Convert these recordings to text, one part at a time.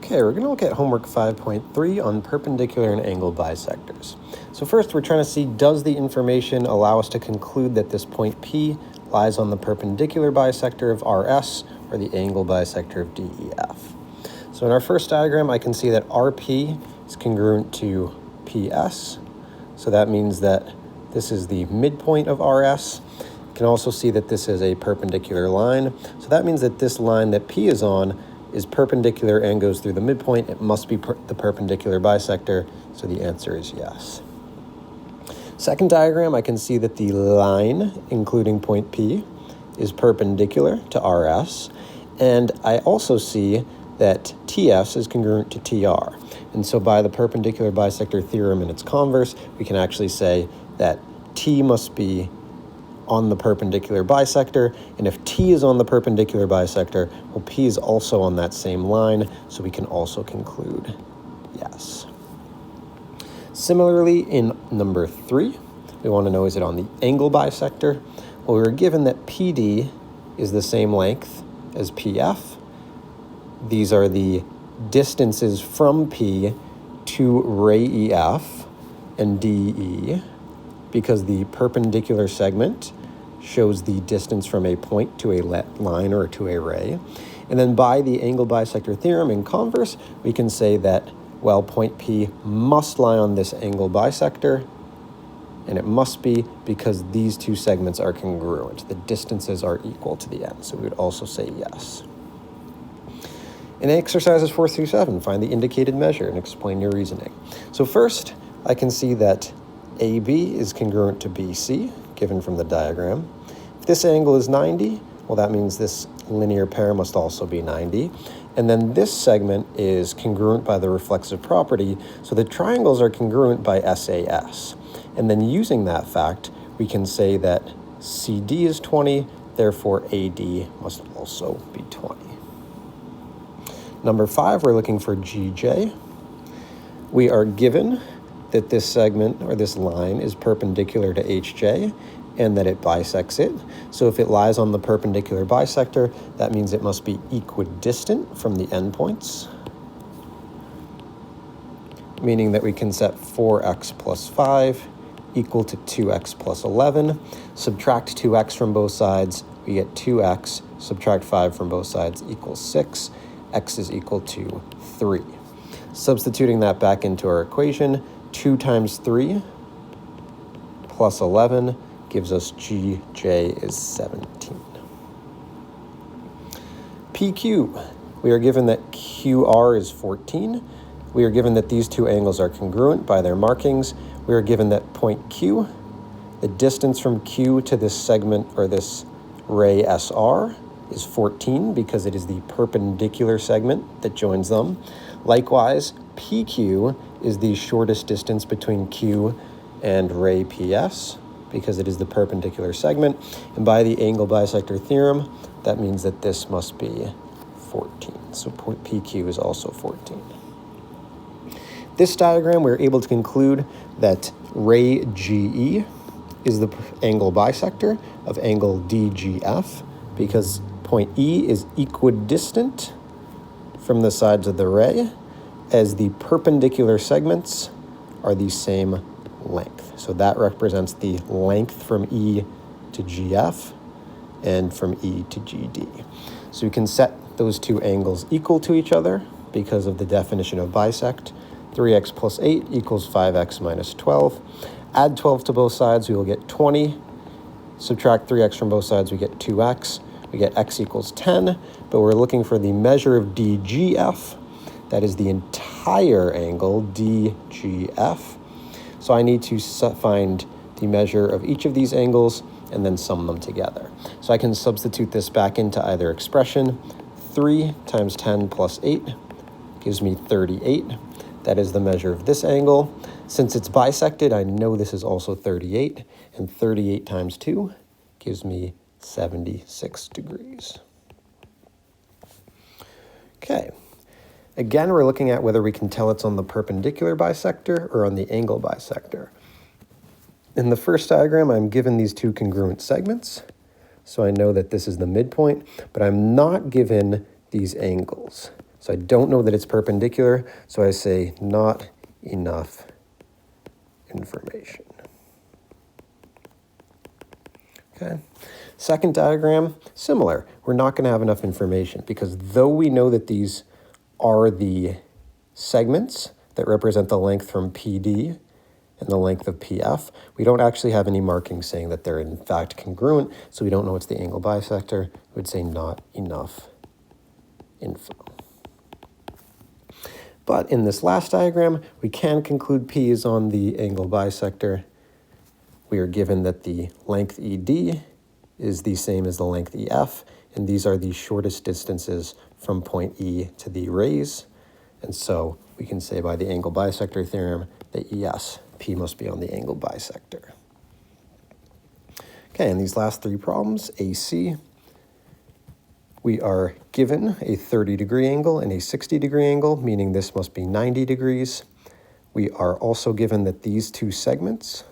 Okay, we're going to look at homework 5.3 on perpendicular and angle bisectors. So first, we're trying to see, does the information allow us to conclude that this point P lies on the perpendicular bisector of RS or the angle bisector of DEF? So in our first diagram, I can see that RP is congruent to PS. So that means that this is the midpoint of RS. You can also see that this is a perpendicular line. So that means that this line that P is on is perpendicular and goes through the midpoint. It must be the perpendicular bisector, so the answer is yes. Second diagram, I can see that the line, including point P, is perpendicular to RS, and I also see that TS is congruent to TR. And so by the perpendicular bisector theorem and its converse, we can actually say that T must be on the perpendicular bisector, and if T is on the perpendicular bisector, well, P is also on that same line, so we can also conclude yes. Similarly, in number 3, we want to know, is it on the angle bisector? Well, we were given that PD is the same length as PF. These are the distances from P to ray EF and DE, because the perpendicular segment shows the distance from a point to a line or to a ray. And then by the angle bisector theorem in converse, we can say that, well, point P must lie on this angle bisector, and it must be because these two segments are congruent. The distances are equal to the end, so we would also say yes. In exercises 4 through 7, find the indicated measure and explain your reasoning. So first, I can see that AB is congruent to BC, given from the diagram. If this angle is 90, well, that means this linear pair must also be 90. And then this segment is congruent by the reflexive property, so the triangles are congruent by SAS. And then using that fact, we can say that CD is 20, therefore AD must also be 20. Number 5, we're looking for GJ. We are given that this segment or this line is perpendicular to HJ and that it bisects it. So if it lies on the perpendicular bisector, that means it must be equidistant from the endpoints, meaning that we can set 4x plus 5 equal to 2x plus 11. Subtract 2x from both sides, we get 2x. Subtract 5 from both sides equals 6. X is equal to 3. Substituting that back into our equation, 2 times 3 plus 11 gives us GJ is 17. PQ, we are given that QR is 14. We are given that these two angles are congruent by their markings. We are given that point Q, the distance from Q to this segment or this ray SR is 14 because it is the perpendicular segment that joins them. Likewise, PQ is the shortest distance between Q and ray PS because it is the perpendicular segment. And by the angle bisector theorem, that means that this must be 14. So point PQ is also 14. This diagram, we're able to conclude that ray GE is the angle bisector of angle DGF because point E is equidistant from the sides of the ray as the perpendicular segments are the same length. So that represents the length from E to GF and from E to GD. So we can set those two angles equal to each other because of the definition of bisect. 3x plus 8 equals 5x minus 12. Add 12 to both sides, we will get 20. Subtract 3x from both sides, we get 2x. We get x equals 10, but we're looking for the measure of DGF. That is the entire angle, DGF. So I need to find the measure of each of these angles and then sum them together. So I can substitute this back into either expression. 3 times 10 plus 8 gives me 38. That is the measure of this angle. Since it's bisected, I know this is also 38, and 38 times 2 gives me 76 degrees. Okay. Again, we're looking at whether we can tell it's on the perpendicular bisector or on the angle bisector. In the first diagram, I'm given these two congruent segments, so I know that this is the midpoint, but I'm not given these angles. So I don't know that it's perpendicular, so I say not enough information. Okay. Second diagram, similar. We're not going to have enough information because though we know that these are the segments that represent the length from PD and the length of PF, we don't actually have any markings saying that they're in fact congruent, so we don't know it's the angle bisector. We would say not enough info. But in this last diagram, we can conclude P is on the angle bisector. We are given that the length ED is the same as the length EF, and these are the shortest distances from point E to the rays. And so we can say by the angle bisector theorem that yes, P must be on the angle bisector. Okay, and these last three problems, AC, we are given a 30-degree angle and a 60-degree angle, meaning this must be 90 degrees. We are also given that these two segments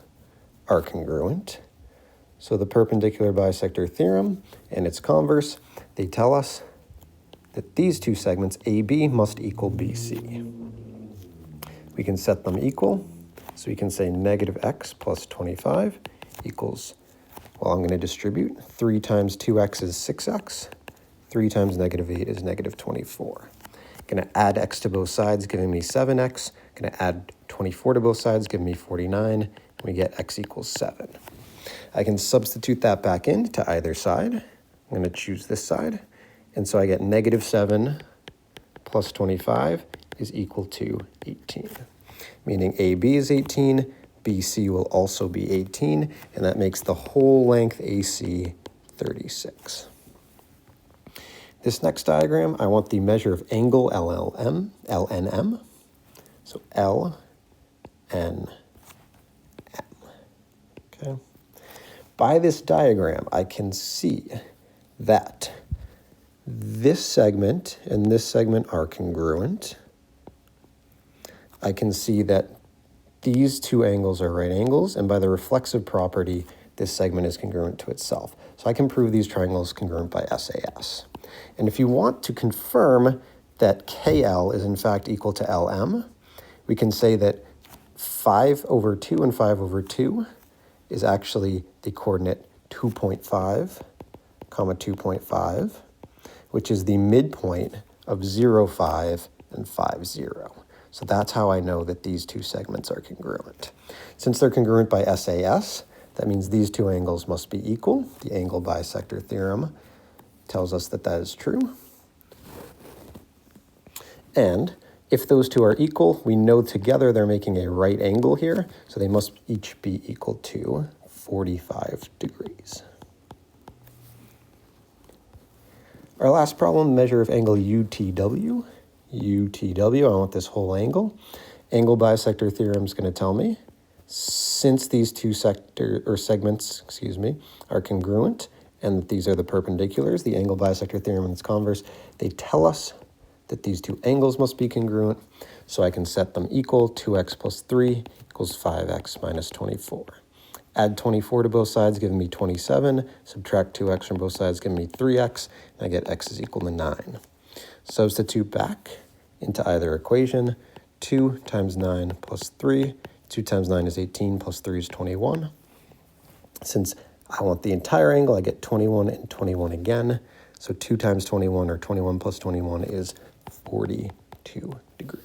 are congruent. So the perpendicular bisector theorem and its converse, they tell us that these two segments, AB, must equal BC. We can set them equal, so we can say negative x plus 25 equals, well, I'm going to distribute. 3 times 2x is 6x. 3 times negative 8 is negative 24. Going to add x to both sides, giving me 7x. Going to add 24 to both sides, giving me 49. And we get x equals 7. I can substitute that back in to either side. I'm going to choose this side. And so I get negative 7 plus 25 is equal to 18. Meaning AB is 18, BC will also be 18, and that makes the whole length AC 36. This next diagram, I want the measure of angle LNM. So LNM. Okay. By this diagram, I can see that this segment and this segment are congruent. I can see that these two angles are right angles, and by the reflexive property, this segment is congruent to itself. So I can prove these triangles congruent by SAS. And if you want to confirm that KL is in fact equal to LM, we can say that 5 over 2 and 5 over 2 is actually the coordinate 2.5, comma 2.5, which is the midpoint of 0, 5, and 5, 0. So that's how I know that these two segments are congruent. Since they're congruent by SAS, that means these two angles must be equal. The angle bisector theorem tells us that that is true. And if those two are equal, we know together they're making a right angle here, so they must each be equal to 45 degrees. Our last problem, measure of angle UTW. UTW, I want this whole angle. Angle bisector theorem is going to tell me, since these two segments, are congruent, and that these are the perpendiculars, the angle bisector theorem and its converse, they tell us that these two angles must be congruent, so I can set them equal. 2x plus 3 equals 5x minus 24. Add 24 to both sides, giving me 27. Subtract 2x from both sides, giving me 3x, and I get x is equal to 9. Substitute back into either equation. 2 times 9 plus 3. 2 times 9 is 18, plus 3 is 21. Since I want the entire angle, I get 21 and 21 again. So 2 times 21, or 21 plus 21, is 42 degrees.